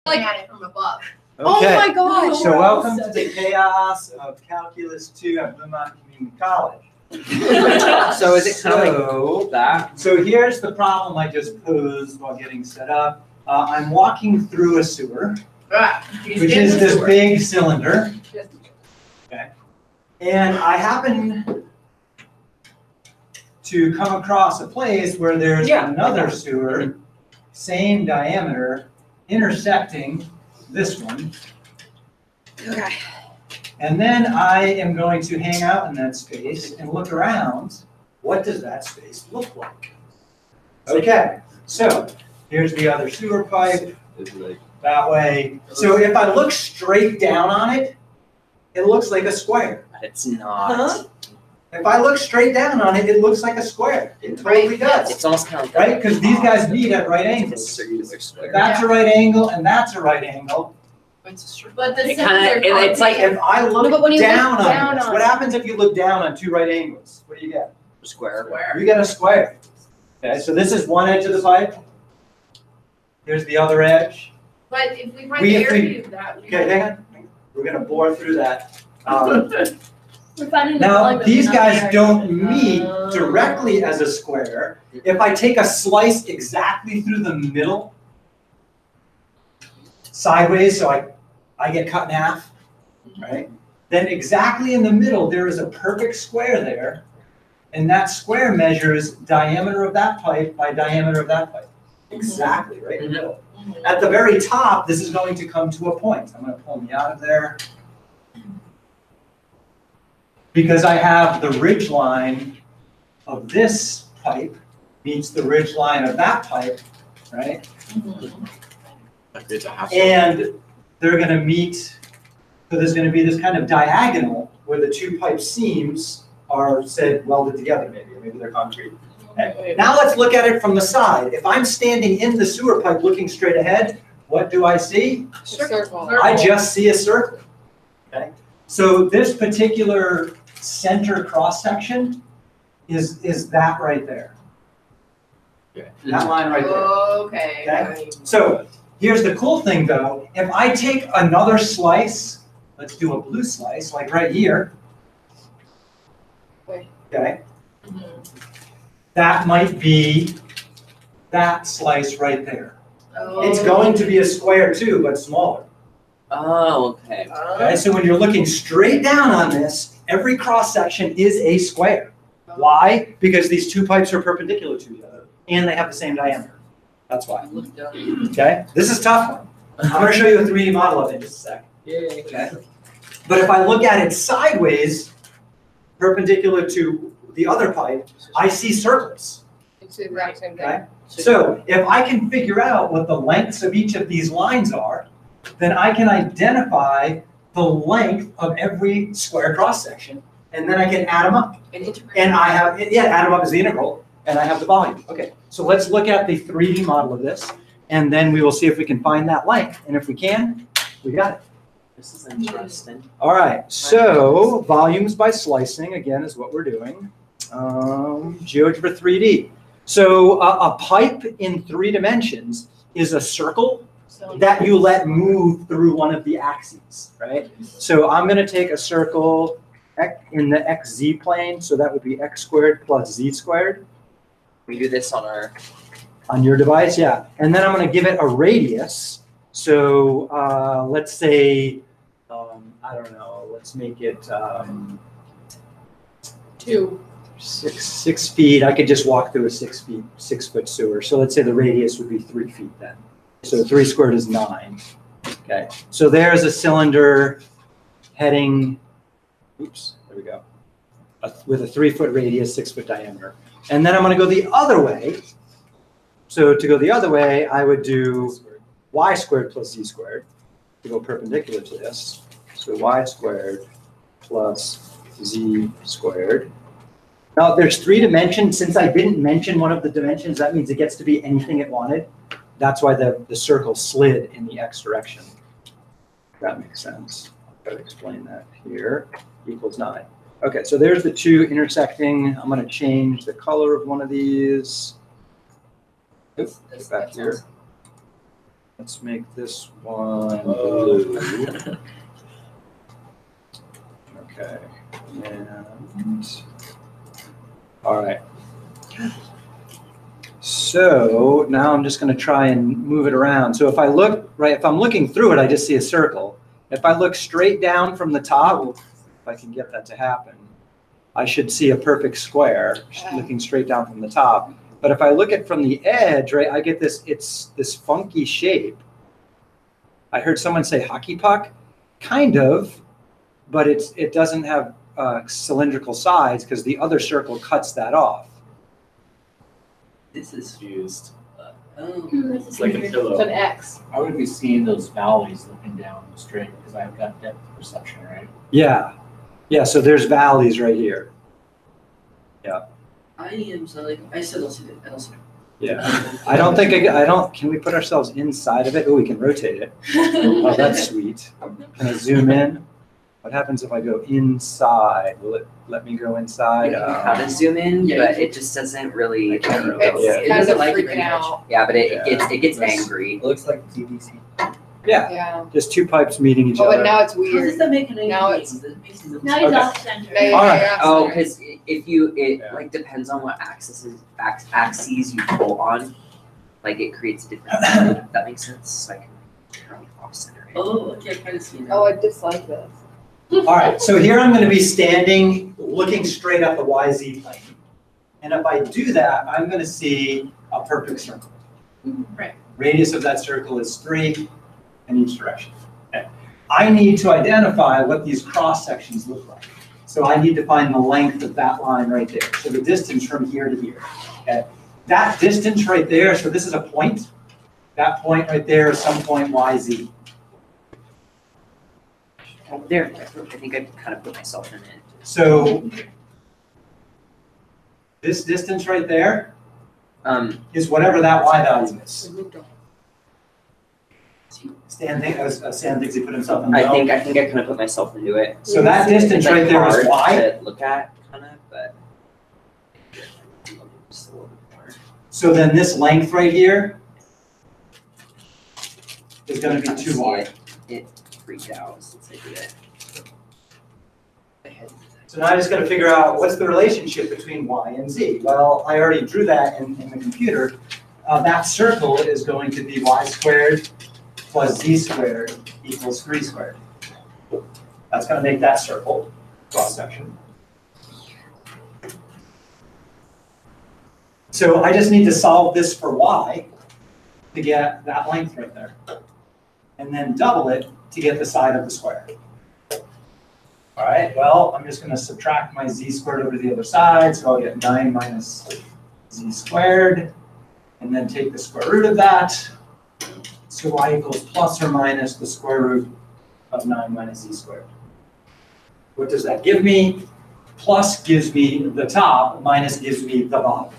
Like at it from above. Okay. Oh my gosh. So welcome to the chaos of Calculus 2 at Blue Mountain Community College. So is it kind of like that? So here's the problem I just posed while getting set up. I'm walking through a sewer, which is this big cylinder. Okay. And I happen to come across a place where there's another sewer, same diameter, intersecting this one. Okay. And then I am going to hang out in that space and look around. What does that space look like? Okay, so here's the other sewer pipe, that way. So if I look straight down on it, it looks like a square. It's not. If I look straight down on it, it looks like a square. It totally does. It's almost kind of right, because these guys meet at right angles. That's a right angle and that's a right angle. But the it's like if I look down on this, what happens if you look down on two right angles? What do you get? A square. You get a square. Okay, so this is one edge of the pipe. Here's the other edge. But if we find the area of that, okay, hang on. We're gonna bore through that. We're now these guys don't meet directly as a square. If I take a slice exactly through the middle, sideways, so I get cut in half, right? Then exactly in the middle, there is a perfect square there, and that square measures diameter of that pipe by diameter of that pipe. Exactly, right in the middle. At the very top, this is going to come to a point. I'm going to pull me out of there. Because I have the ridge line of this pipe meets the ridge line of that pipe, right? And they're going to meet, so there's going to be this kind of diagonal where the two pipe seams are said welded together, maybe, or maybe they're concrete. Okay. Now let's look at it from the side. If I'm standing in the sewer pipe looking straight ahead, what do I see? Circle. I just see a circle. Okay. So this particular center cross section is that right there. Okay. That line right there. Okay. So here's the cool thing though. If I take another slice, let's do a blue slice, like right here. Okay. That might be that slice right there. It's going to be a square too, but smaller. Oh, okay. Okay, so when you're looking straight down on this, every cross section is a square. Why? Because these two pipes are perpendicular to each other, and they have the same diameter. That's why. Okay, this is a tough one. I'm going to show you a 3D model of it in just a sec. Okay. But if I look at it sideways, perpendicular to the other pipe, I see circles. It's the exact same thing. Okay? So if I can figure out what the lengths of each of these lines are, then I can identify the length of every square cross section, and then I can add them up. And I have, add them up as the integral, and I have the volume. Okay, so let's look at the 3D model of this, and then we will see if we can find that length. And if we can, we got it. This is interesting. All right, so volumes by slicing, again, is what we're doing. GeoGebra 3D. So a pipe in 3 dimensions is a circle that you let move through one of the axes, right? So I'm going to take a circle in the xz plane, so that would be x squared plus z squared. We do this on your device, yeah. And then I'm going to give it a radius. So let's say, I don't know, let's make it 6 feet. I could just walk through a 6 foot sewer. So let's say the radius would be 3 feet then. So 3 squared is 9. Okay. So there's a cylinder heading, oops, there we go, with a 3 foot radius, 6 foot diameter. And then I'm going to go the other way. So to go the other way, I would do y squared plus z squared to go perpendicular to this. So y squared plus z squared. Now there's 3 dimensions. Since I didn't mention one of the dimensions, that means it gets to be anything it wanted. That's why the circle slid in the x direction. That makes sense. I'll try to explain that here. Equals 9. Okay, so there's the 2 intersecting. I'm going to change the color of one of these. Oops, back here. Let's make this one blue. Okay, and, all right. So now I'm just gonna try and move it around. So if I look, right, if I'm looking through it, I just see a circle. If I look straight down from the top, if I can get that to happen, I should see a perfect square, looking straight down from the top. But if I look at from the edge, right, I get this, it's this funky shape. I heard someone say hockey puck, kind of, but it doesn't have cylindrical sides because the other circle cuts that off. This is fused. It's like a It's pillow. an X. I would be seeing those valleys looking down the string because I've got depth perception, right? Yeah, yeah, so there's valleys right here. I am so like I still don't see it. I don't see it. Yeah, I don't think, can we put ourselves inside of it? Oh, we can rotate it. Oh, that's sweet. Can I zoom in? What happens if I go inside? Will it let me go inside? You know how to zoom in, Yeah, but it just doesn't really. I can't really go. It's Yeah. It kind doesn't of like it freaking very much. out. Yeah, but it Yeah. gets That's- angry. It looks like TBC. Yeah, Yeah. just two pipes meeting each Oh, but other. now it's How does weird. that make any Now sense? it's- It makes no Now he's Okay. off center. Yeah, All right. yeah, Oh, yeah. because it Yeah. like depends on what axes you pull on. Like it creates a different mode, if that makes sense. So I can turn off center it. Oh, okay, I kind of see now. Oh, I dislike this. All right, so here I'm gonna be standing, looking straight at the YZ plane. And if I do that, I'm gonna see a perfect circle. Right. Radius of that circle is 3 in each direction. Okay. I need to identify what these cross sections look like. So I need to find the length of that line right there. So the distance from here to here. Okay. That distance right there, so this is a point. That point right there is some point YZ. Oh, there, I think I kind of put myself in it. So this distance right there is whatever that Y value is. Stan thinks he put himself in the I think middle. I kind of put myself into it. So that It's distance like right there is hard Y. to look at, kind of, but just a little bit more. So then this length right here is gonna be Kinda 2Y. see It freaked out since I did it. So now I just gotta figure out what's the relationship between Y and Z. Well, I already drew that in the computer. That circle is going to be Y squared plus Z squared equals 3 squared. That's gonna make that circle cross section. So I just need to solve this for Y to get that length right there. And then double it to get the side of the square. All right, well, I'm just gonna subtract my Z squared over to the other side, so I'll get 9 minus Z squared, and then take the square root of that. So Y equals plus or minus the square root of 9 minus Z squared. What does that give me? Plus gives me the top, minus gives me the bottom.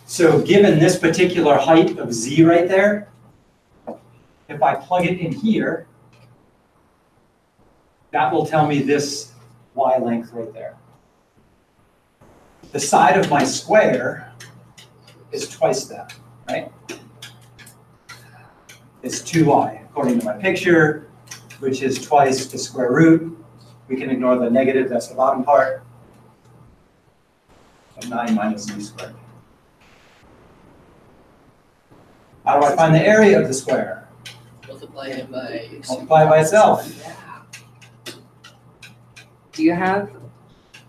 So given this particular height of Z right there, if I plug it in here, that will tell me this Y length right there. The side of my square is twice that, right? It's 2Y, according to my picture, which is twice the square root. We can ignore the negative, that's the bottom part, of 9 minus Z squared. How do I find the area of the square? Multiply it by. Multiply it by itself. Do you have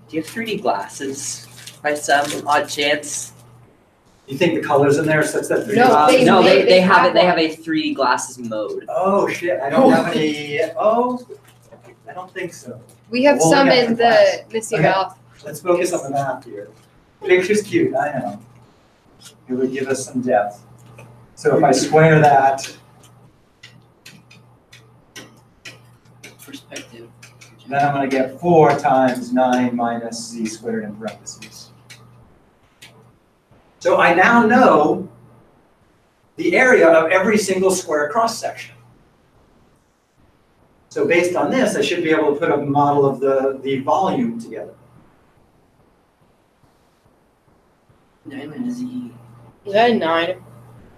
3D glasses by some odd chance? You think the color's in there such that? No, No, they they have have it. They have one. a 3D glasses mode. Oh, shit, I don't have any, I don't think so. We have Well, some we got in the the class. Missy Okay. Mouth. Let's focus on the math here. Picture's cute, I know. It would give us some depth. So if I square that, Perspective. then I'm gonna get 4 times 9 minus Z squared in parentheses. So I now know the area of every single square cross section. So based on this, I should be able to put a model of the volume together. 9 minus Z. Is that a 9?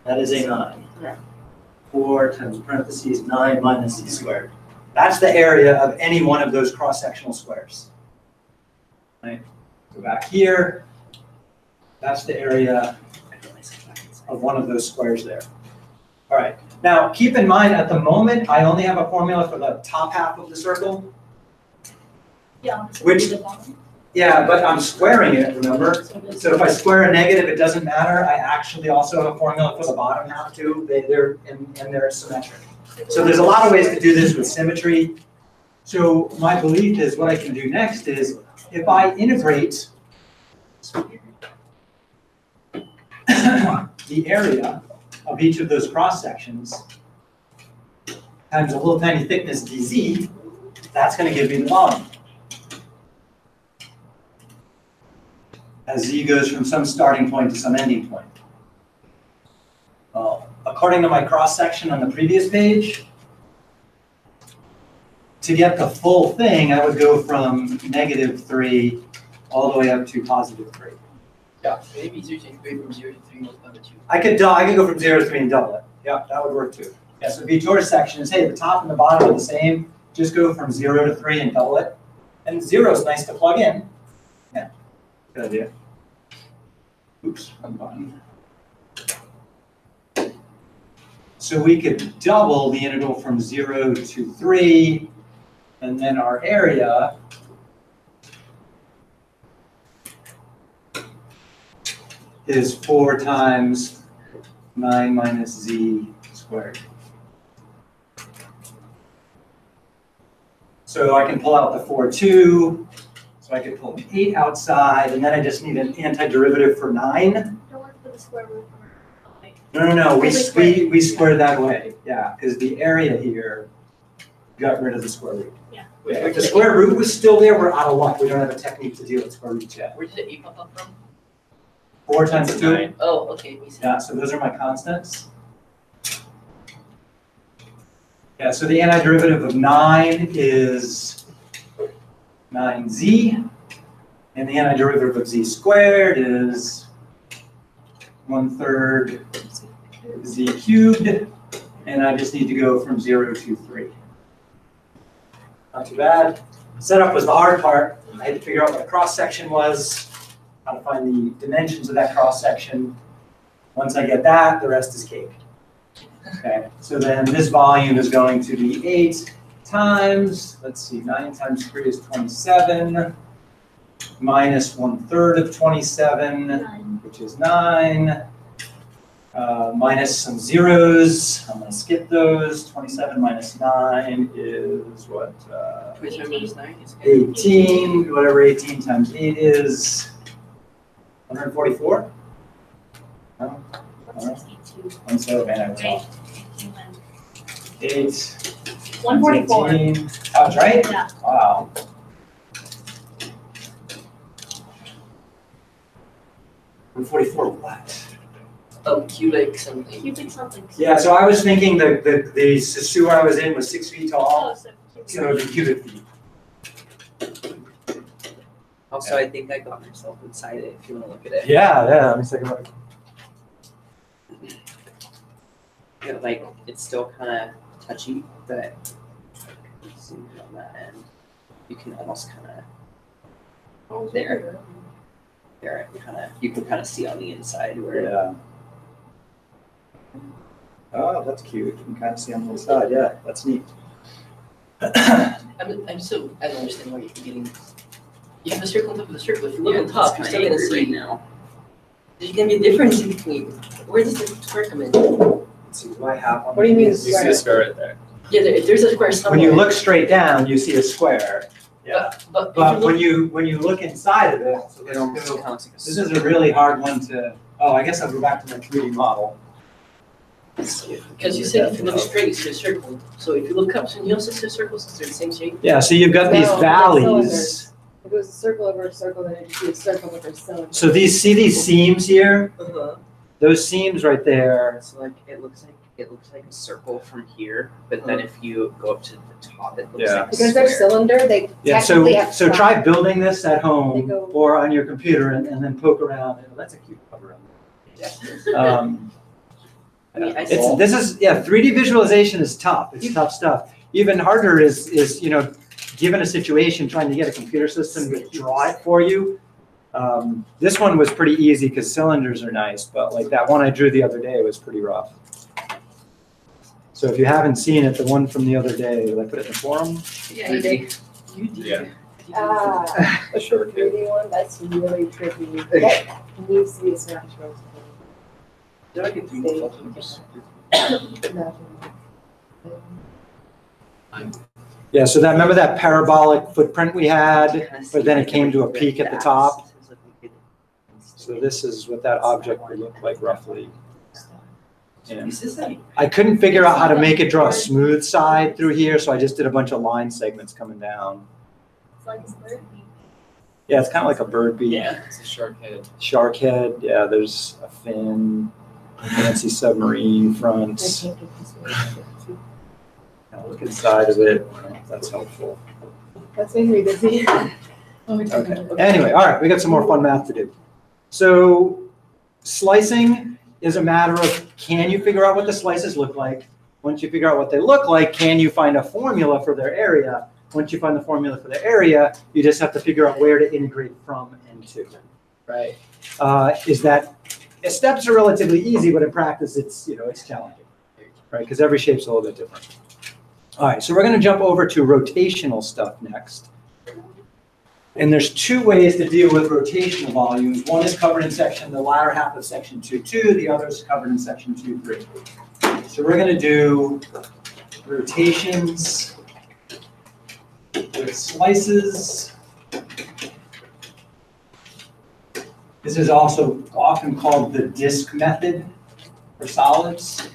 That is a 9. Yeah. 4 times parentheses 9 minus z squared. That's the area of any one of those cross-sectional squares. Right? Go back here. That's the area of one of those squares there. All right. Now, keep in mind, at the moment, I only have a formula for the top half of the circle. Yeah. Which- Yeah, but I'm squaring it, remember? So if I square a negative, it doesn't matter. I actually also have a formula for the bottom half too. They're symmetric. So there's a lot of ways to do this with symmetry. So my belief is what I can do next is if I integrate the area of each of those cross sections times a little tiny thickness dz, that's going to give me the volume. As z goes from some starting point to some ending point. Well, according to my cross section on the previous page, to get the full thing, I would go from -3 all the way up to +3. Yeah. Maybe it's usually going from 0 to 3 multiplied by 2. I could go from 0 to 3 and double it. Yeah, that would work too. Yeah, so Vitor's section is, hey, the top and the bottom are the same. Just go from 0 to 3 and double it. And 0 is nice to plug in. Yeah, good idea. Oops, wrong button. So we could double the integral from 0 to 3, and then our area is 4 times 9 minus z squared. So I can pull out the 4, 2, so I could pull an 8 outside, and then I just need an antiderivative for 9. Don't look for the square root. No, we squared that away, yeah, because the area here got rid of the square root. Yeah. Yeah, if the square root was still there, we're out of luck. We don't have a technique to deal with square roots yet. Where did the 8 pop up from? 4 times 2. Oh, okay. Makes sense. Yeah, so those are my constants. Yeah, so the antiderivative of 9 is 9z, and the antiderivative of z squared is 1/3 z cubed, and I just need to go from 0 to 3. Not too bad. Setup was the hard part. I had to figure out what a cross section was, how to find the dimensions of that cross section. Once I get that, the rest is cake. Okay, so then this volume is going to be 8 times, let's see, 9 times 3 is 27, minus 1/3 of 27, 9. which is 9, minus some zeros. I'm going to skip those. 27 minus 9 is what? 27 minus 9 is 18, whatever 18 times 8 is. 144? No? What's 62? I'm so bad, I was off. 8. 144. 18. I was right? Yeah. Wow. What? Oh, cubic something. Cubic something. Yeah, so I was thinking the sewer I was in was 6 feet tall, Oh, so. so it would be cubic feet. Also, I think I got myself inside it, if you want to look at it. Yeah, let me take a look. You know, like, it's still kind of touchy, but zoom in on that end. You can almost kind of, there, you can kind of see on the inside where. Yeah. Oh, that's cute. You can kind of see on the side. Yeah, that's neat. I'm so, I don't understand why you're getting. You have a circle on top of the circle. If you look on top, you're still gonna see. now. There's gonna be a difference in between. Where does the square come in? Let's see, do I have one? What do you mean You see a square right there. Yeah, if there's a square somewhere. When you look straight down, you see a square. Yeah. But But if you when you look inside of it, so It almost let's go- kind of looks like a this is a really hard one to. Oh, I guess I'll go back to my 3D model. because you said if you look straight, you see a circle. So if you look up, so you also see a circle since they're the same shape. Yeah, so you've got these No, they're valleys. If it was a circle over a circle, then it'd be a circle over a cylinder. So see these seams here? Uh-huh. Those seams right there. So like, it looks like it looks like a circle from here, but then if you go up to the top, it looks Yeah. like a Because they're square. cylinder, they Yeah, technically have. so try building this at They home go- or on your computer and then poke around. Oh, that's a cute cover. I mean, I It's, saw, this is, yeah, 3D visualization is tough. It's tough stuff. Even harder is, you know, given a situation, trying to get a computer system to draw it for you. This one was pretty easy because cylinders are nice, but like that one I drew the other day was pretty rough. So if you haven't seen it, the one from the other day, did I put it in the forum? Yeah, you did. You did. Yeah. Ah, A short kid. 3D one, that's really tricky. That needs to be a Smash Bros. Did I get three Same. photos? Yeah, so that, remember that parabolic footprint we had, but then it came to a peak at the top? So this is what that object would look like roughly. Yeah. Is this that? I couldn't figure out how to make it draw a smooth side through here, so I just did a bunch of line segments coming down. It's like a bird. Yeah, it's kind of like a bird beak. Yeah, it's a shark head. Shark head, yeah, there's a fin, fancy submarine I front. can't get this one. Now look inside of it, if that's helpful. That's making me busy. Okay, anyway, all right, we got some more fun math to do. So slicing is a matter of, can you figure out what the slices look like? Once you figure out what they look like, can you find a formula for their area? Once you find the formula for their area, you just have to figure out where to integrate from and to, right? Steps are relatively easy, but in practice, it's challenging, right? Because every shape's a little bit different. All right, so we're gonna jump over to rotational stuff next. And there's two ways to deal with rotational volumes. One is covered in the latter half of section 2.2, the other is covered in section 2.3. So we're gonna do rotations with slices. This is also often called the disk method for solids.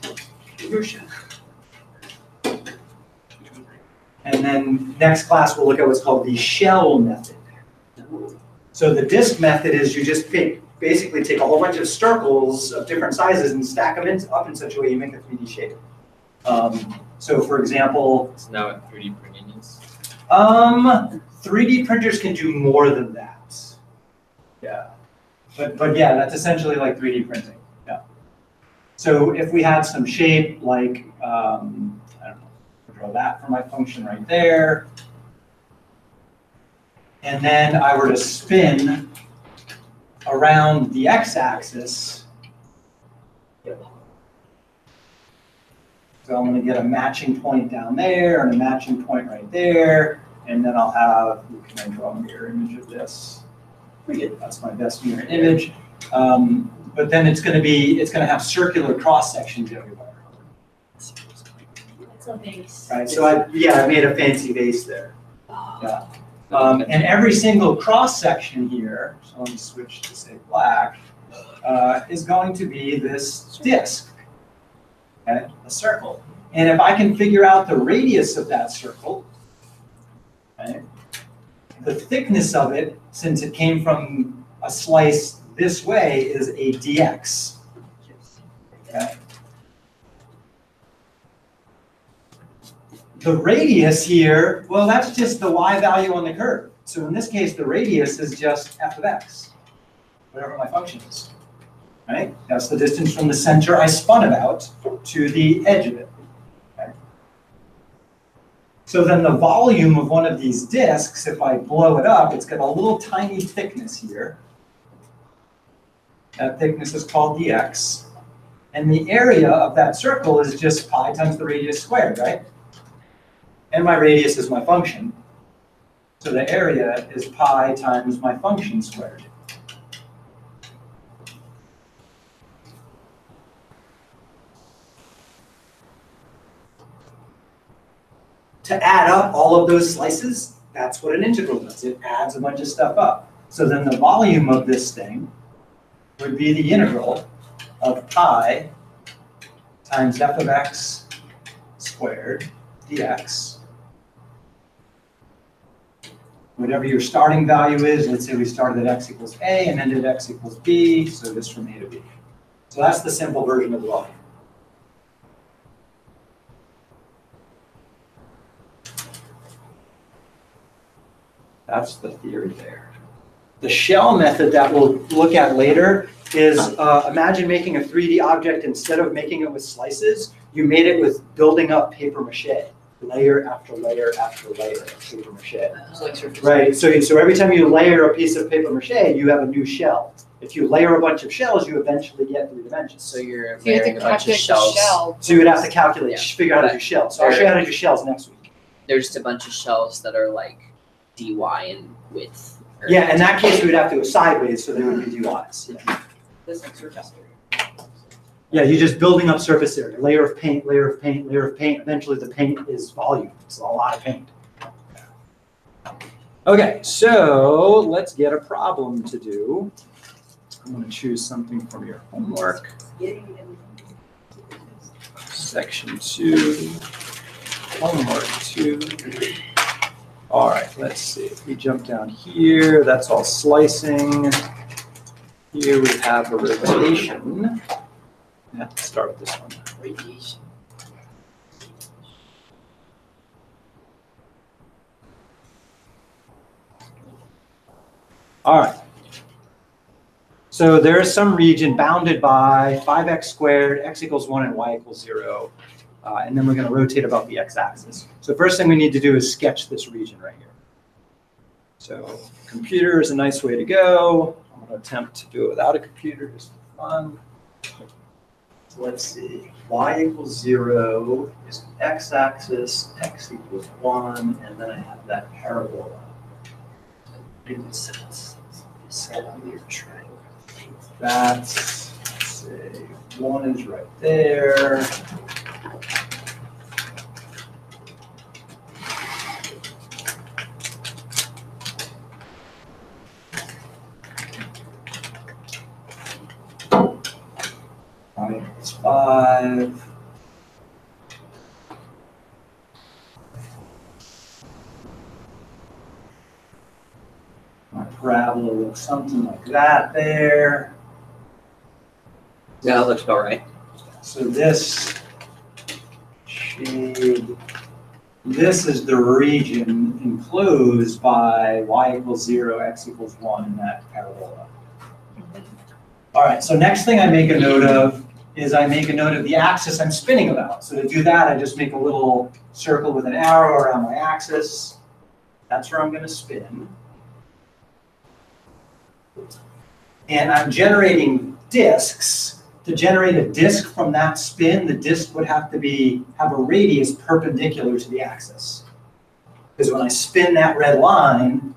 And then next class, we'll look at what's called the shell method. So the disk method is you just basically take a whole bunch of circles of different sizes and stack them up in such a way you make a 3D shape. So for example, It's now at 3D printing is. 3D printers can do more than that. Yeah. But yeah, that's essentially like 3D printing. Yeah. So if we had some shape like, I don't know, draw that for my function right there. And then I were to spin around the x-axis. So I'm going to get a matching point down there and a matching point right there. And then I'll have, can I draw a mirror image of this? That's my best mirror image. But then it's going to have circular cross sections everywhere. It's a base. Right, so I made a fancy vase there. Yeah. And every single cross section here, so let me switch to say black, is going to be this disk, okay, a circle. And if I can figure out the radius of that circle, okay, the thickness of it, since it came from a slice this way, is a dx. Okay. The radius here, well, that's just the y value on the curve. So in this case, the radius is just f of x, whatever my function is. Right? That's the distance from the center I spun about to the edge of it. Okay? So then the volume of one of these disks, if I blow it up, it's got a little tiny thickness here. That thickness is called dx. And the area of that circle is just pi times the radius squared, right? And my radius is my function. So the area is pi times my function squared. To add up all of those slices, that's what an integral does. It adds a bunch of stuff up. So then the volume of this thing would be the integral of pi times f of x squared dx. Whatever your starting value is, let's say we started at x equals a and ended at x equals b, so this from a to b. So that's the simple version of the volume. That's the theory there. The shell method that we'll look at later is imagine making a 3D object. Instead of making it with slices, you made it with building up paper mache, layer after layer after layer of paper mache. It's like surface. Right, so every time you layer a piece of paper mache, you have a new shell. If you layer a bunch of shells, you eventually get 3 dimensions. So you're So you have layering to a bunch of calculate the shells. shell. So you would have to calculate, Yeah. figure out how to do shells. So I'll show you how to do shells next week. There's just a bunch of shells that are like dy in width. or- Yeah, in that case, we would have to go sideways, so they would be DYs. Yeah. That's like surface area. Yeah, you're just building up surface area, layer of paint, layer of paint, layer of paint. Eventually, the paint is volume. It's a lot of paint. Okay, so let's get a problem to do. I'm going to choose something from your homework. Section 2, homework 2. All right, let's see. If we jump down here, that's all slicing. Here we have a rotation. Yeah, let's start with this one. Radiation. All right. So there is some region bounded by 5x squared, x equals 1, and y equals 0. And then we're going to rotate about the x-axis. So first thing we need to do is sketch this region right here. So computer is a nice way to go. I'm going to attempt to do it without a computer just for fun. So let's see. Y equals 0 is x-axis, x equals 1, and then I have that parabola. That's, let's say, 1 is right there. It's 5. My parabola looks something like that there. Yeah, that looks about right. So this shade, this is the region enclosed by y equals 0, x equals 1 in that parabola. All right, so next thing I make a note of is I make a note of the axis I'm spinning about. So to do that, I just make a little circle with an arrow around my axis. That's where I'm going to spin. And I'm generating disks. To generate a disk from that spin, the disk would have to have a radius perpendicular to the axis. Because when I spin that red line,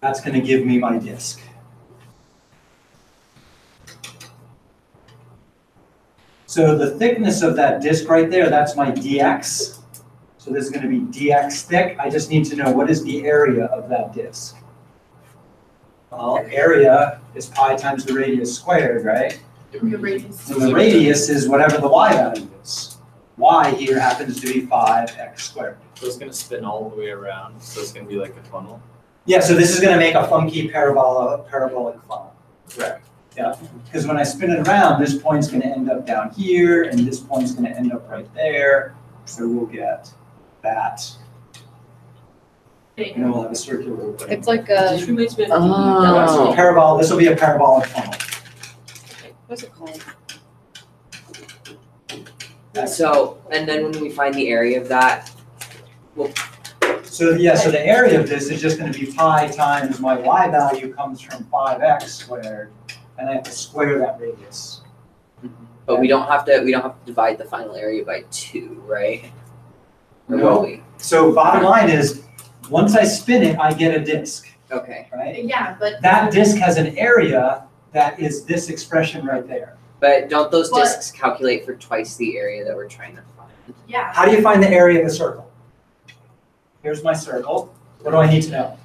that's going to give me my disk. So the thickness of that disk right there, that's my dx. So this is going to be dx thick. I just need to know what is the area of that disk. Well, area is pi times the radius squared, right? The radius. So the radius is whatever the y value is. Y here happens to be 5x squared. So it's gonna spin all the way around, so it's gonna be like a funnel. Yeah, so this is going to make a funky parabolic funnel. Correct. Yeah, because when I spin it around, this point's going to end up down here, and this point's going to end up right there. So we'll get that. And then we'll have a circular opening. It's like This a, reminds me of Oh. So parabolic. This will be a parabolic funnel. what's it called? So, and then when we find the area of that, So yeah, so the area of this is just going to be pi times my y value comes from 5x squared, and I have to square that radius. but we don't have to divide the final area by 2, right? Or will we? So bottom line is, once I spin it, I get a disk, Okay. right? Yeah, but. That disk has an area that is this expression right there. But don't those But- disks calculate for twice the area that we're trying to find? Yeah. How do you find the area of a circle? Here's my circle. What do I need to know?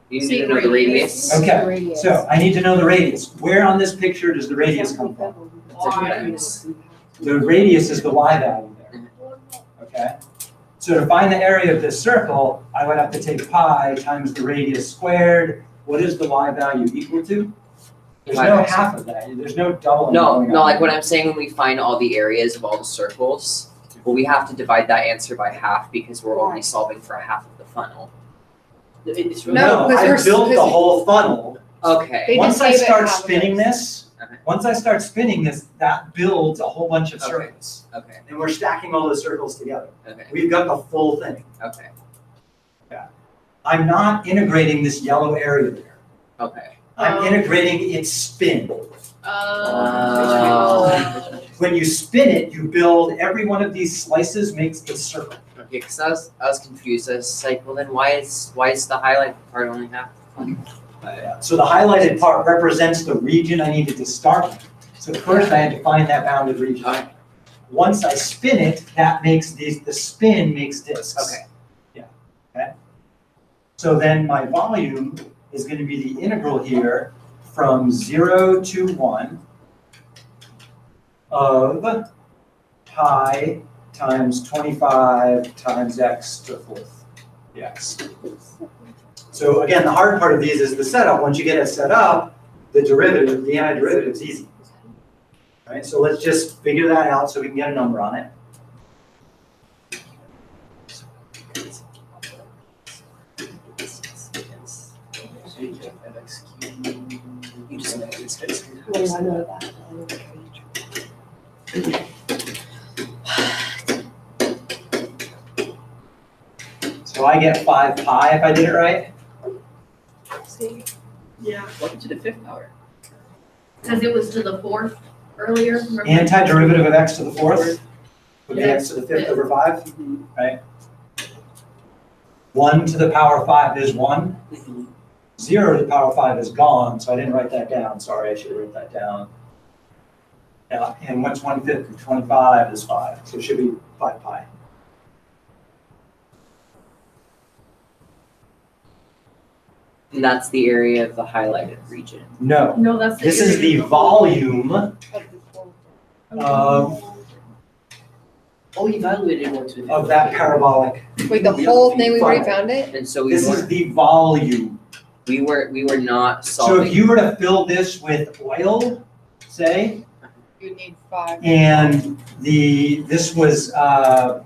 You need to know the radius. Okay, so I need to know the radius. Where on this picture does the radius come from? The radius is the y value there, okay? So to find the area of this circle, I would have to take pi times the radius squared. What is the y value equal to? There's no 5x. half of that. There's no doubling. No, going no, on. like what I'm saying when we find all the areas of all the circles, well, we have to divide that answer by half because we're only solving for a half of the funnel. It's No, No, because I we're- built the because- whole funnel. Okay. They Once just I gave it start half of spinning it. this, Okay. once I start spinning this, that builds a whole bunch of Okay. circles. Okay. And we're stacking all those circles together. Okay. We've got the full thing. Okay. I'm not integrating this yellow area there. Okay. I'm integrating its spin. Oh. When you spin it, you build, every one of these slices makes a circle. Okay, because I was confused. I was like, well, then why is the highlight part only half? So the highlighted part represents the region I needed to start with. So first I had to find that bounded region. Okay. Once I spin it, that makes the spin makes disks. Okay. Yeah, okay? So then my volume is going to be the integral here from 0 to 1 of pi times 25 times x to the fourth x. So again, the hard part of these is the setup. Once you get it set up, the derivative, the antiderivative is easy. Right, so let's just figure that out so we can get a number on it. You just know it's fixed. Well, I know that. So I get 5 pi if I did it right. See? Yeah. Welcome to the fifth power. Because it was to the fourth earlier, remember? Antiderivative of x to the fourth would be Yeah. x to the fifth over 5, right? 1 to the power 5 is 1. 0 to the power 5 is gone, so I didn't write that down. Sorry, I should have written that down. Yeah, and what's 1/5 of 25 is 5, so it should be 5 pi. And that's the area of the highlighted region. No, No, that's the. this is area the of whole. volume of Oh, evaluated one to the of that parabolic. Wait, the whole thing, we already found it? And so we This is were the volume. we were not So solving. if you were to fill this with oil, say, You need 5. and this was,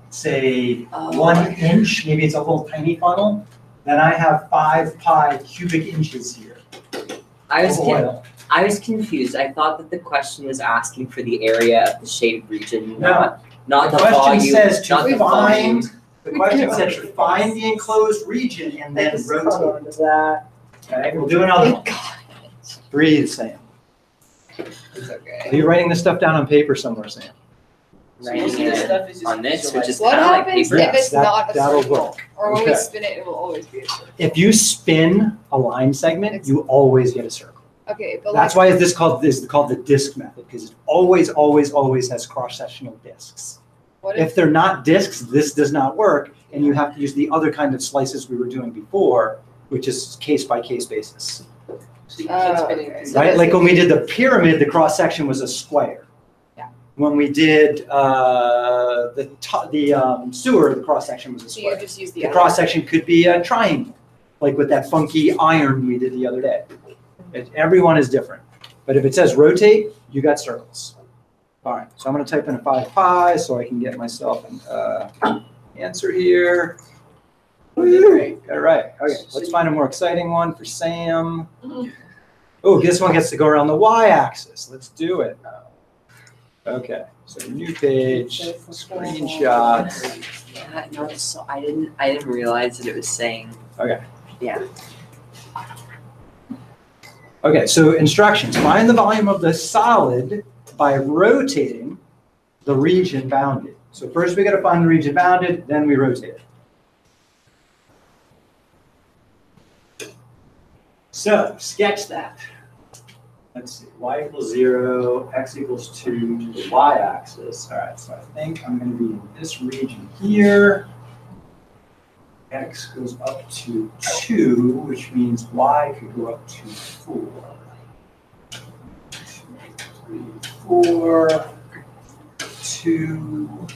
say, Oh, 1 inch, maybe it's a little tiny funnel, then I have 5 pi cubic inches here I was of con- oil. I was confused. I thought that the question was asking for the area of the shaded region, No. not The the question volume. says not to the volume. find, the question said to find the enclosed region and then rotate. Okay, we'll do another one. Breathe, Sam. It's okay. Are you writing this stuff down on paper somewhere, Sam? So most of this stuff is just On this, which is What kind of like happens paper. if it's That- not a that'll circle? work. Or when we Okay. spin it, it will always be a circle. If you spin a line segment, you always get a circle. Okay, but That's like, why this is called the disk method, because it always has cross-sectional disks. what if, If they're not disks, this does not work, and you have to use the other kind of slices we were doing before, which is case-by-case basis, So you can't spin okay. it. So right? this Like is- when we did the pyramid, the cross-section was a square. Yeah. When we did the sewer, the cross-section was a so you square. just use the The other. cross-section could be a triangle, like with that funky iron we did the other day. Everyone is different. But if it says rotate, you got circles. All right, so I'm gonna type in a 5 pi so I can get myself an answer here. Woo, got it right. Okay, let's find a more exciting one for Sam. Oh, this one gets to go around the y-axis. Let's do it. Okay, so new page, screenshots. Yeah, no, so I didn't realize that it was saying. Okay. Yeah. Okay, so instructions. Find the volume of the solid by rotating the region bounded. So first we gotta find the region bounded, then we rotate it. So sketch that. Let's see, y equals 0, x equals 2, the y-axis. All right, so I think I'm gonna be in this region here. X goes up to 2, which means y could go up to 4. 2, 3, 4, 2.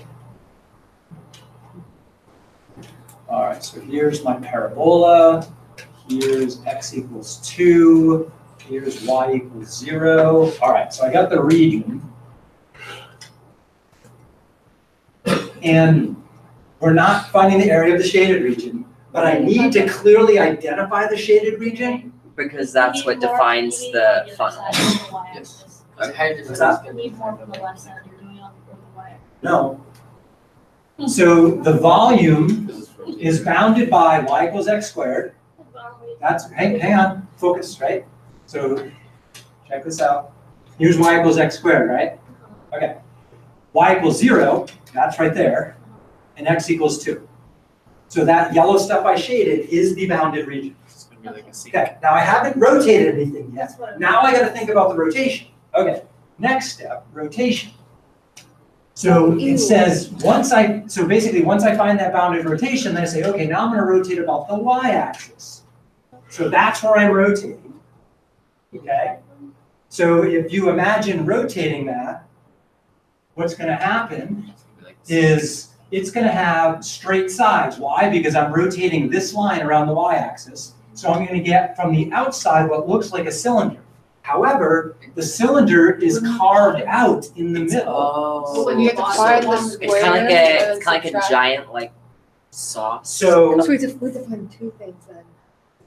All right, so here's my parabola. Here's x equals 2. Here's y equals 0. All right, so I got the region. And we're not finding the area of the shaded region. but I need to clearly identify the shaded region. Because that's what defines the funnel. Yes. Okay. What's that? You need more from the left side, you're doing on the wire. No. So the volume is bounded by y equals x squared. That's, hang on, focus, right? So check this out. Here's y equals x squared, right? Okay. Y equals 0, that's right there, and x equals 2. So that yellow stuff I shaded is the bounded region. Okay, now I haven't rotated anything yet. Now I gotta think about the rotation. Okay, next step, rotation. So it says, basically once I find that bounded rotation, then I say, okay, now I'm gonna rotate about the y-axis. So that's where I'm rotating, okay? So if you imagine rotating that, what's gonna happen is it's gonna have straight sides. Why? Because I'm rotating this line around the y-axis. So I'm gonna get from the outside what looks like a cylinder. However, the cylinder is carved out in the middle. Oh. When you have to find the It's square. kind of and like a subtract. giant like sauce. So So we have to find two things then.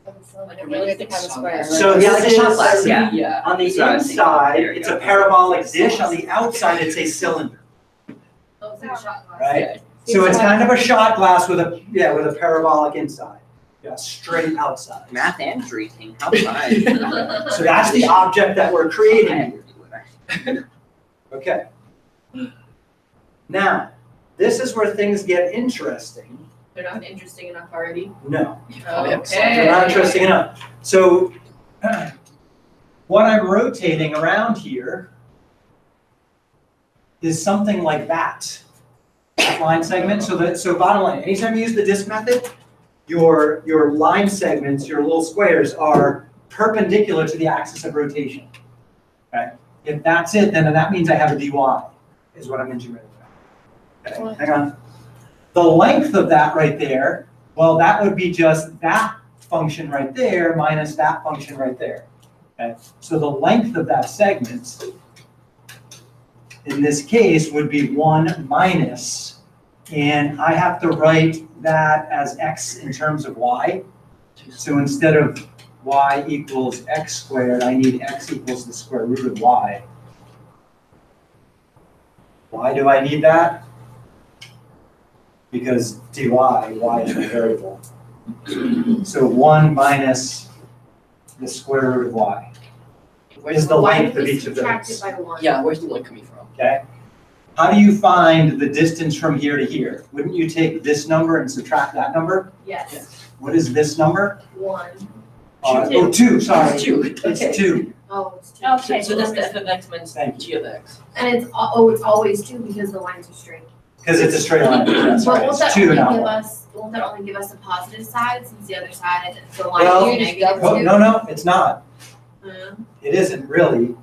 Like a We have to realistic have a square. So Yeah, like a this shot is- glass, yeah. Yeah. on the That's what I was thinking. inside, There you it's go. a parabolic dish. On the outside, it's a cylinder, Oh, it's like a shot glass. right? So it's kind of a shot glass with a parabolic inside. Yeah, straight outside. Math and drinking. How fun. So that's the object that we're creating here. Okay. Now, this is where things get interesting. They're not interesting enough already. No, Okay. they're not interesting enough. So what I'm rotating around here is something like that. Line segment. So bottom line, anytime you use the disk method, your line segments, your little squares, are perpendicular to the axis of rotation. Okay? If that's it, then that means I have a dy, is what I'm integrating. Okay, hang on. The length of that right there, well, that would be just that function right there minus that function right there. Okay? So the length of that segment, in this case, would be 1 minus, and I have to write that as x in terms of y. So instead of y equals x squared, I need x equals the square root of y. Why do I need that? Because dy, y is a variable. So 1 minus the square root of y is the length of each of those. Yeah, where's the one coming from? Okay? How do you find the distance from here to here? Wouldn't you take this number and subtract that number? Yes, What is this number? 1. Oh, 2, sorry. It's 2. Okay. It's 2. Oh, it's two. Okay. So that's the f of x minus Thank g of x. And it's always 2 because the lines are straight. Because it's a straight line. That's But right. won't that It's 2, only not give 1. us, won't that only give us the positive side since the other side, the line Well, is negative Oh, 2? no, it's not. It isn't really.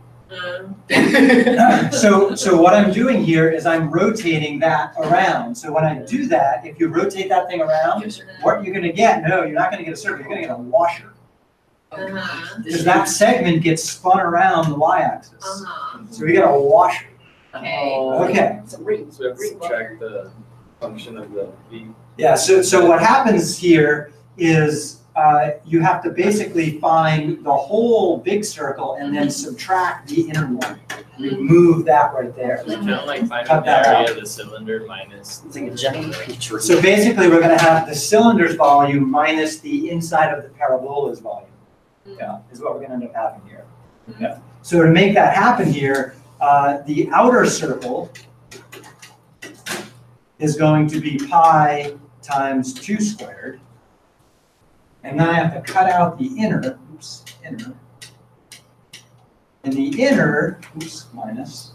So what I'm doing here is I'm rotating that around. So when I do that, if you rotate that thing around, Yes, sir. what you're gonna get, no, you're not gonna get a circle, you're gonna get a washer. Uh-huh. Because that segment gets spun around the y-axis. Uh-huh. So we get a washer. Okay. Okay. Some rings. So we have to subtract the function of the v. Yeah, so what happens here is you have to basically find the whole big circle and then subtract the inner one. Remove that right there. Kind of like finding Cut the that area of the cylinder minus. It's like a giant petri. So basically, we're gonna have the cylinder's volume minus the inside of the parabola's volume. Yeah, is what we're gonna end up having here. Yeah. So to make that happen here, the outer circle is going to be pi times 2 squared. And then I have to cut out the inner, inner. And the inner, minus,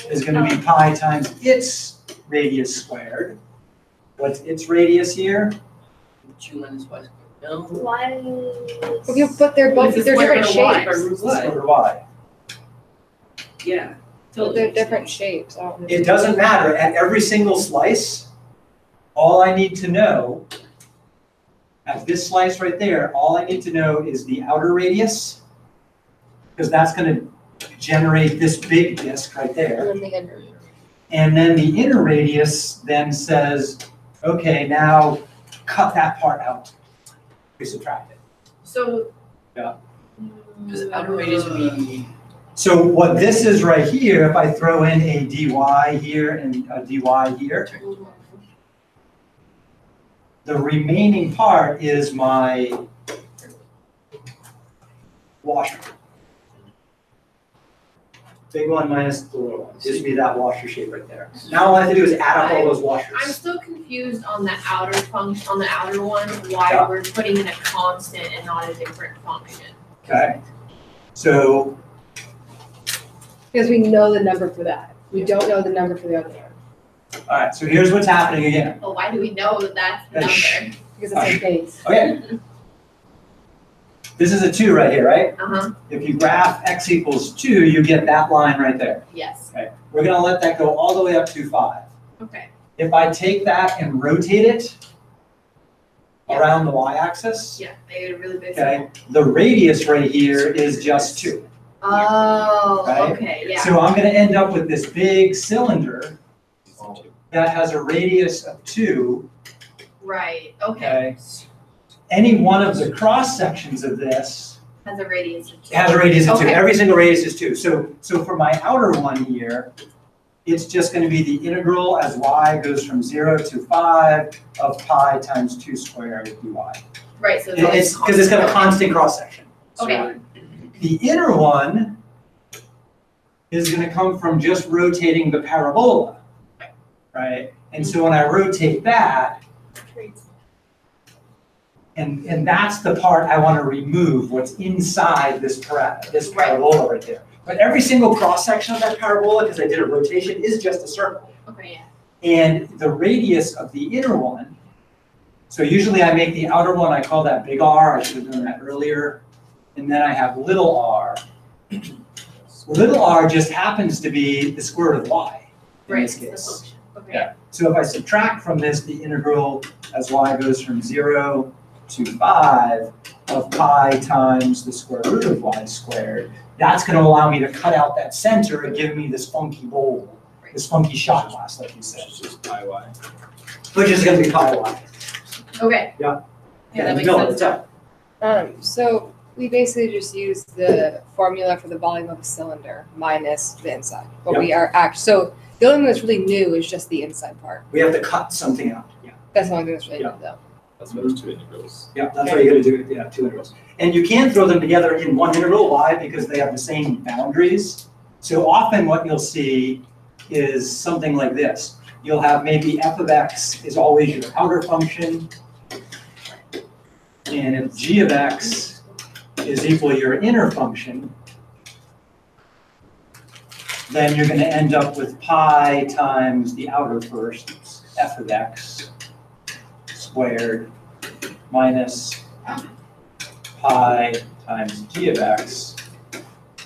is gonna be pi times its radius squared. What's its radius here? 2 minus y squared. No. Why? But they're both, they're different shapes. Let's go to y. Yeah. They're different shapes. It doesn't matter, at every single slice, all I need to know, at this slice right there, all I need to know is the outer radius, because that's gonna generate this big disk right there. And then the inner. And then the inner radius then says, okay, now cut that part out. we subtract it. So. Yeah. Because outer radius would be, So what this is right here, if I throw in a dy here and a dy here, the remaining part is my washer. Big one minus the little one, gives me that washer shape right there. Now all I have to do is add up all those I'm washers. still confused on the outer function, on the outer one, why Yeah. we're putting in a constant and not a different function. Okay, so Because we know the number for that. We don't know the number for the other one. all right, so here's what's happening again. Well, why do we know that that's the number? Because it's a base. Okay. This is a 2 right here, right? Uh-huh, If you graph x equals 2, you get that line right there. yes, Okay, we're gonna let that go all the way up to 5. okay, If I take that and rotate it Yeah. around the y-axis, yeah, make it a really big okay, circle. the radius right here is just 2. Oh, Right? okay, yeah, So I'm gonna end up with this big cylinder that has a radius of 2, right, okay, okay? Any one of the cross sections of this has a radius of 2. has a radius of 2. Okay. Every single radius is 2. So for my outer one here, it's just gonna be the integral as y goes from 0 to 5 of pi times 2 squared dy. Right, so It's because it's got a constant cross section. Okay. The inner one is gonna come from just rotating the parabola, right? And so when I rotate that, and that's the part I wanna remove, what's inside this Right. parabola right there. But every single cross section of that parabola, because I did a rotation, is just a circle. Okay, yeah, And the radius of the inner one, so usually I make the outer one, I call that big R, I should have done that earlier. And then I have little r. Little r just happens to be the square root of y in right, this it's the case. function, okay. Yeah. So if I subtract from this the integral as y goes from 0 to 5 of pi times the square root of y squared, that's going to allow me to cut out that center and give me this funky bowl, this funky shot glass, like you said, It's just pi y. which is going to be pi y. Okay. Yeah. Yeah, that makes No, sense. it's up. So we basically just use the formula for the volume of a cylinder minus the inside. But we are so the only thing that's really new is just the inside part. We have to cut something out. Yeah. That's the only thing that's really Yeah. new though. That's what it's 2 integrals. Yeah, that's why you gotta do it, yeah, 2 integrals. And you can throw them together in one integral, why? Because they have the same boundaries. So often what you'll see is something like this. You'll have maybe f of x is always your outer function. And if g of x is equal to your inner function, then you're gonna end up with pi times the outer first, f of x squared minus pi times g of x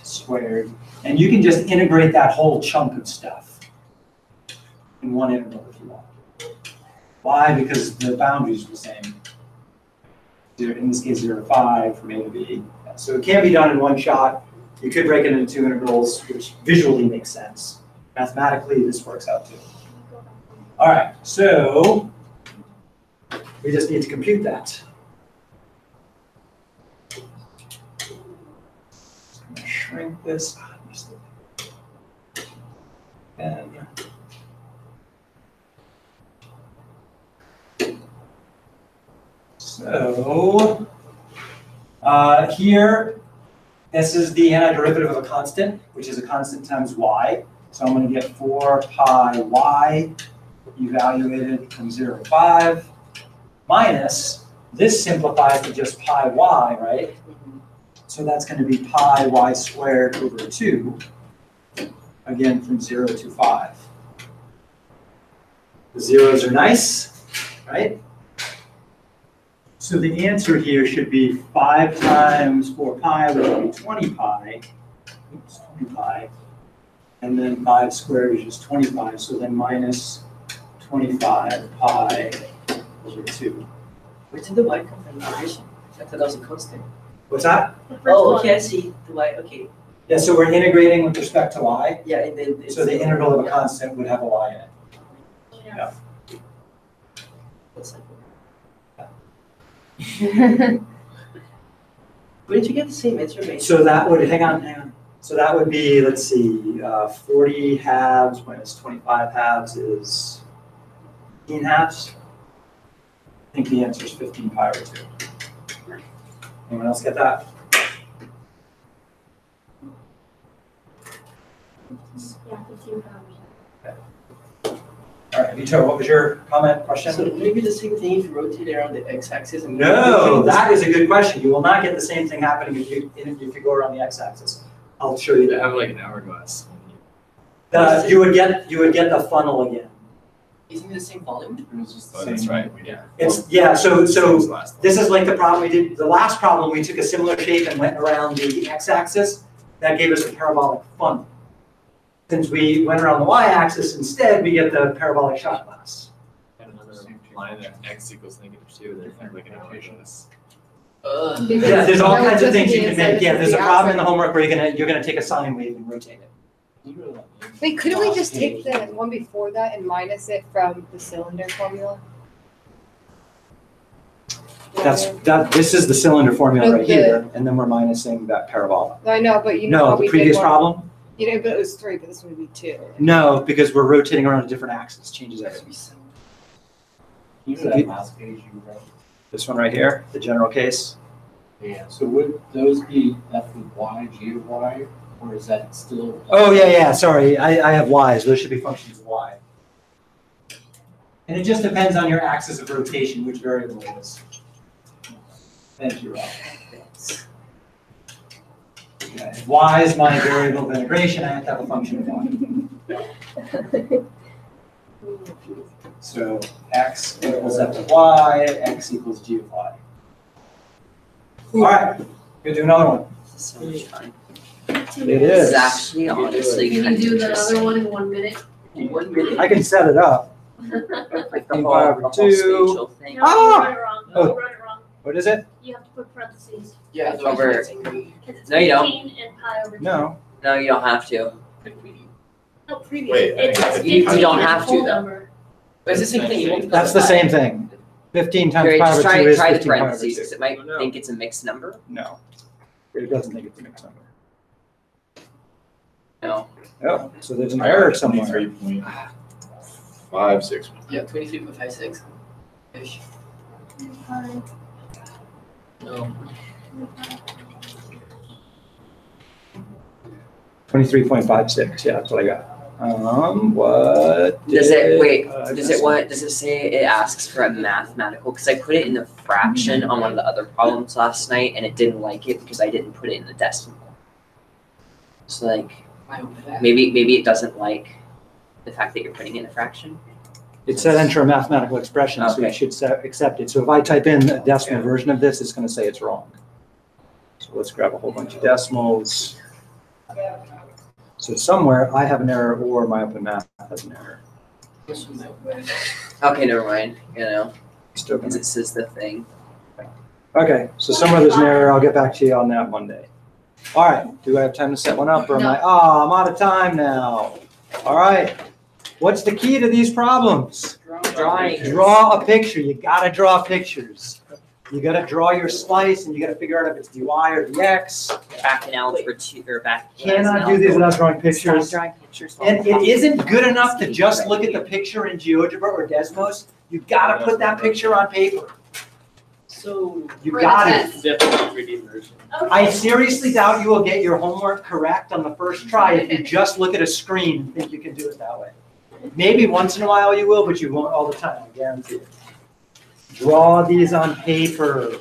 squared. And you can just integrate that whole chunk of stuff in one integral if you want. Why? Because the boundaries are the same. In this case, 0 to 5 from A to B. So it can be done in one shot. You could break it into 2 integrals, which visually makes sense. Mathematically, this works out too. All right, so we just need to compute that. I'm gonna shrink this. And so here, this is the antiderivative of a constant, which is a constant times y. So I'm going to get 4 pi y evaluated from 0 to 5 minus, this simplifies to just pi y, right? So that's going to be pi y squared over 2, again from 0 to 5. The zeros are nice, right? So the answer here should be 5 times 4 pi, which would be 20 pi. Oops, 20 pi. And then 5 squared is just 25, so then minus 25 pi over 2. where did the y come from? Integration? I thought that was a constant. What's that? Oh, okay, I see, the y, okay. Yeah, so we're integrating with respect to y. Yeah, and then. So the integral of a yeah. constant would have a y in it. That's like- Wouldn't you get the same answer, mate? So that would, hang on. So that would be, let's see, 40 halves minus 25 halves is 15 halves. I think the answer is 15 pi over 2. Anyone else get that? Yeah, 15 pounds. All right, Vito, what was your comment, question? So maybe the same thing if you rotate it around the x-axis and. No, that is a good question. You will not get the same thing happening if you go around the x-axis. I'll show you They that. have like an hourglass. You would get the funnel again. Isn't it the same volume? It was just the Oh, same. that's right. We did. It's, yeah, so Last this is like the problem we did, the last problem, we took a similar shape and went around the x-axis. That gave us a parabolic funnel. Since we went around the y-axis instead, we get the parabolic shot glass. And another line that x equals -2, then kind of like an hourglass. Yeah, there's all That would kinds of just things be you can inside make. Yeah, of there's a the problem in the outside. homework where you're gonna take a sine wave and rotate it. Wait, couldn't we just take the one before that and minus it from the cylinder formula? This is the cylinder formula No, right here, and then we're minusing that parabola. I know, but you know No, how the we did previous one. problem? You know, but it was 3, but this one would be 2. No, because we're rotating around a different axis, changes everything. You know that last page you wrote? This one right here, the general case. Yeah, so would those be f of y, g of y, or is that still? Oh, yeah, sorry, I have y's, those should be functions of y. And it just depends on your axis of rotation, which variable it is. Thank you, Rob. Okay, if y is my variable of integration, I have to have a function of y. So x equals f of y, x equals g of y. All right, gonna do another one. So much fun. It This is. is actually honestly Can kind you of do the interesting. other one in 1 minute? In 1 minute. I can set it up. Like the 15 whole, pi the over whole 2. spatial thing. No, Ah! you wrote it wrong. Oh. You wrote it wrong. What is it? You have to put parentheses. Yeah, It's over. Because it's No, you don't. 15 and pi over 2. No. No, you don't have to. No, previous. Wait, I It's think it's 15 you don't and have to, full though. number. But it's the same thing. You multiply That's the by- same thing. 15 times Great, pi just over 2 try is the 15 pi over parentheses, 2. because it might Oh, no. think it's a mixed number. No. It doesn't think it's a mixed number. No. Oh, so there's an error somewhere. 23.56. Yeah, 23.56. Ish. No. 23.56, yeah, that's what I got. What? Does it, wait, does does it say it asks for a mathematical, because I put it in the fraction on one of the other problems last night, and it didn't like it because I didn't put it in the decimal. So like, Why would that? maybe it doesn't like the fact that you're putting in a fraction. It said enter a mathematical expression, so Okay. it should accept it. So if I type in a decimal version of this, it's gonna say it's wrong. So let's grab a whole bunch of decimals. So somewhere I have an error or my open math has an error. Okay, never mind, Still because gonna- it says the thing. Okay, so somewhere there's an error. I'll get back to you on that Monday. All right, do I have time to set one up or am I, I'm out of time now. All right, what's the key to these problems? Drawing. Draw a picture. You gotta draw pictures. You gotta draw your slice and you gotta figure out if it's dy or dx. Back in algebra 2, or back. Cannot do these without drawing pictures. Stop drawing pictures. And it isn't good enough to just look at the picture in GeoGebra or Desmos. You gotta put that picture on paper. So. You For the got it. test. Definitely 3D version. I seriously doubt you will get your homework correct on the first try if you just look at a screen and think you can do it that way. Maybe once in a while you will, but you won't all the time, I guarantee it. Draw these on paper.